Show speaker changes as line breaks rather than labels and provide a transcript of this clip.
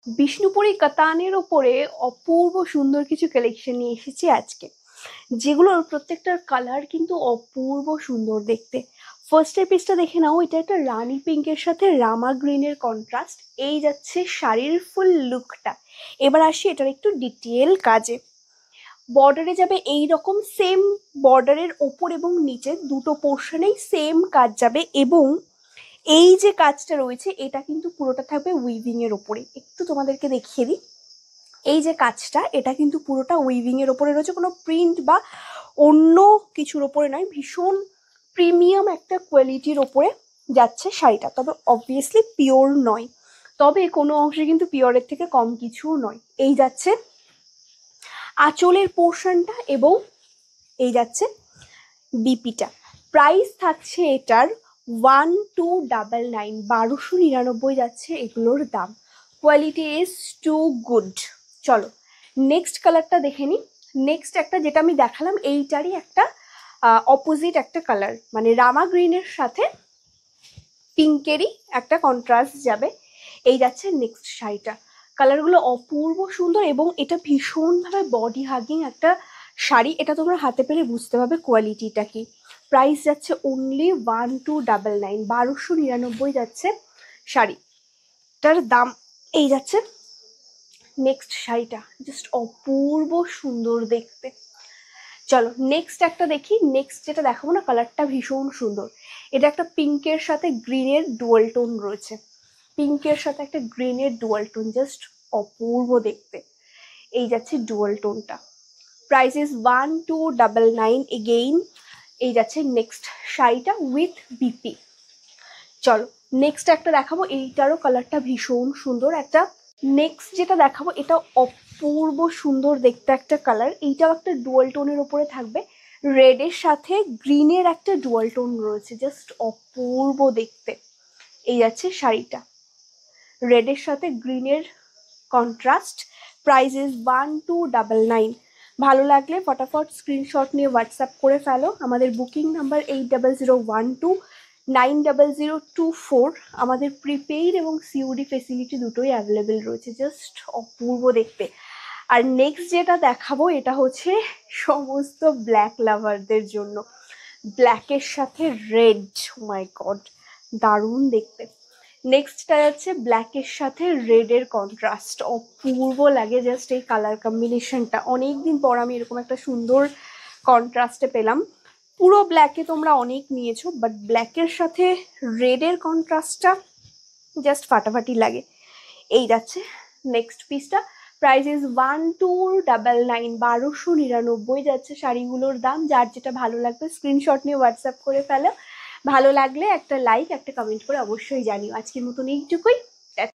বিষ্ণুপুরি কাতানের ওপরে অপূর্ব সুন্দর কিছু কালেকশন নিয়ে এসেছি আজকে, যেগুলোর প্রত্যেকটার কালার কিন্তু অপূর্ব সুন্দর দেখতে। ফার্স্টের পিসটা দেখে নাও, এটা একটা রানী পিঙ্কের সাথে রামা গ্রিনের কন্ট্রাস্ট। এই যাচ্ছে শাড়ির ফুল লুকটা। এবার আসি এটার একটু ডিটেল কাজে। বর্ডারে যাবে এই রকম সেম, বর্ডারের ওপর এবং নিচে দুটো পোর্শনেই সেম কাজ যাবে, এবং এই যে কাজটা রয়েছে এটা কিন্তু পুরোটা থাকবে উইভিং এর ওপরে। একটু তোমাদেরকে দেখিয়ে দিই, এই যে কাজটা এটা কিন্তু পুরোটা উইভিং এর ওপরে রয়েছে, কোনো প্রিন্ট বা অন্য কিছুর ওপরে নয়। ভীষণ প্রিমিয়াম একটা কোয়ালিটির ওপরে যাচ্ছে শাড়িটা, তবে অবভিয়াসলি পিওর নয়, তবে কোনো অংশে কিন্তু পিওরের থেকে কম কিছুও নয়। এই যাচ্ছে আঁচলের পোর্শনটা এবং এই যাচ্ছে বিপিটা। প্রাইস থাকছে এটার 1299, 1299 যাচ্ছে এগুলোর দাম। Quality is too good. চলো নেক্সট কালারটা দেখে নিই। নেক্সট একটা যেটা আমি দেখালাম এইটারই একটা অপোজিট একটা কালার, মানে রামা গ্রিনের সাথে পিঙ্কেরই একটা কন্ট্রাস্ট যাবে। এই যাচ্ছে নেক্সট শাড়িটা। কালারগুলো অপূর্ব সুন্দর এবং এটা ভীষণভাবে বডি হাগিং একটা শাড়ি। এটা তোমরা হাতে পেলে বুঝতে পারবে কোয়ালিটিটা কি। প্রাইস যাচ্ছে অনলি 1299, 1299 যাচ্ছে শাড়িটার দাম। এই যাচ্ছে নেক্সট শাড়িটা, জাস্ট অপূর্ব সুন্দর দেখতে। চলো নেক্সট একটা দেখি। নেক্সট যেটা দেখাবো না, কালারটা ভীষণ সুন্দর। এটা একটা পিঙ্কের সাথে গ্রিনের ডুয়াল টোন রয়েছে, পিঙ্কের সাথে একটা গ্রিনের ডুয়াল টোন, জাস্ট অপূর্ব দেখতে। এই যাচ্ছে ডুয়াল টোনটা। Price is 1299 again. এই যাচ্ছে নেক্সট শাড়িটা উইথ বিপি। চলো নেক্সট একটা দেখাবো, এইটারও কালারটা ভীষণ সুন্দর একটা। নেক্সট যেটা দেখাবো এটা অপূর্ব সুন্দর দেখতে একটা কালার। এইটাও একটা ডুয়াল টোনের ওপরে থাকবে, রেডের সাথে গ্রিনের একটা ডুয়াল টোন রয়েছে, জাস্ট অপূর্ব দেখতে। এই যাচ্ছে শাড়িটা, রেডের সাথে গ্রিনের কন্ট্রাস্ট। Price is 1299। ভালো লাগলে ফটাফট স্ক্রিনশট নিয়ে হোয়াটসঅ্যাপ করে ফেলো। আমাদের বুকিং নাম্বার 8001290024। আমাদের প্রিপেইড এবং সিওডি ফেসিলিটি দুটোই অ্যাভেলেবেল রয়েছে, জাস্ট অপূর্ব দেখতে। আর নেক্সট যেটা দেখাবো এটা হচ্ছে সমস্ত ব্ল্যাক লাভারদের জন্য। ব্ল্যাকের সাথে রেড, মাই গড দারুণ দেখতে। নেক্সটটা যাচ্ছে ব্ল্যাকের সাথে রেডের কন্ট্রাস্ট, অপূর্ব লাগে জাস্ট এই কালার কম্বিনেশনটা। অনেকদিন পর আমি এরকম একটা সুন্দর কন্ট্রাস্টে পেলাম। পুরো ব্ল্যাকে তোমরা অনেক নিয়েছো, বাট ব্ল্যাকের সাথে রেডের কন্ট্রাস্টটা জাস্ট ফাটাফাটি লাগে। এই যাচ্ছে নেক্সট পিসটা। প্রাইস ইজ 1299, 1299 যাচ্ছে শাড়িগুলোর দাম। যার যেটা ভালো লাগবে স্ক্রিনশট নিয়ে হোয়াটসঅ্যাপ করে ফেলো। ভালো লাগলে একটা লাইক একটা কমেন্ট করে অবশ্যই জানিও। আজকের মতন এইটুকুই।